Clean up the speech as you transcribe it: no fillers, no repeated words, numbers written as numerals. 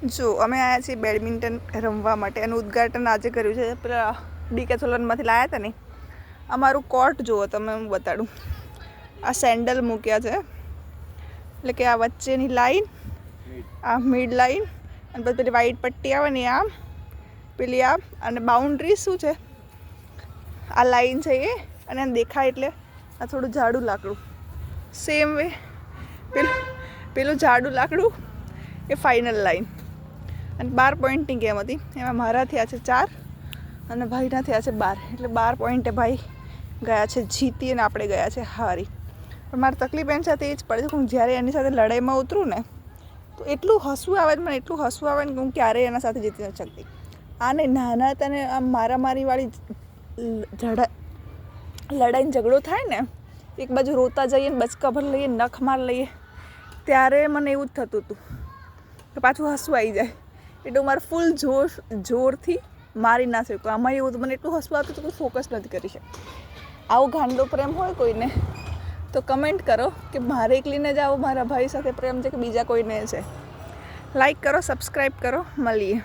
જો અમે આવ્યા છીએ બેડમિન્ટન રમવા માટે. એનું ઉદ્ઘાટન આજે કર્યું છે. પેલા ડીકેથલોનમાંથી લાવ્યા હતા ને. અમારું કોર્ટ જુઓ તમે, હું બતાડું. આ સેન્ડલ મૂક્યા છે, એટલે કે આ વચ્ચેની લાઈન, આ મિડ લાઈન, અને પછી પેલી વાઈટ પટ્ટી આવે ને આમ, પેલી આમ, અને બાઉન્ડ્રી શું છે, આ લાઈન છે એ. અને એમ દેખાય એટલે આ થોડું જાડું લાકડું, સેમ વે પેલું જાડું લાકડું એ ફાઇનલ લાઈન. અને 12 પોઈન્ટની ગેમ હતી. એમાં મારા થયા છે 4 અને ભાઈના થયા છે 12. એટલે 12 પોઈન્ટે ભાઈ ગયા છે જીતી અને આપણે ગયા છે હારી. પણ મારી તકલીફ એની સાથે એ જ પડે છે કે હું જ્યારે એની સાથે લડાઈમાં ઉતરું ને તો એટલું હસવું આવે મને, એટલું હસવું આવે ને કે હું ક્યારેય એના સાથે જીતી નથી શકતી. આને નાના તને આમ મારામારીવાળી લડાઈને ઝઘડો થાય ને, એક બાજુ રોતા જઈએ ને બચકા ભર લઈએ, નખ માર લઈએ, ત્યારે મને એવું જ થતું હતું કે પાછું હસવું આવી જાય. એટલે હું મારું ફૂલ જોરથી મારી ના શકું. આમાં એવું મને એટલું હસવું આવતું હતું કે ફોકસ નથી કરી શકતી. આવો ગાંડો પ્રેમ હોય કોઈને તો કમેન્ટ કરો કે મારે એકલીને જ આવો મારા ભાઈ સાથે પ્રેમ છે કે બીજા કોઈને છે. લાઈક કરો, સબસ્ક્રાઈબ કરો. મળીએ.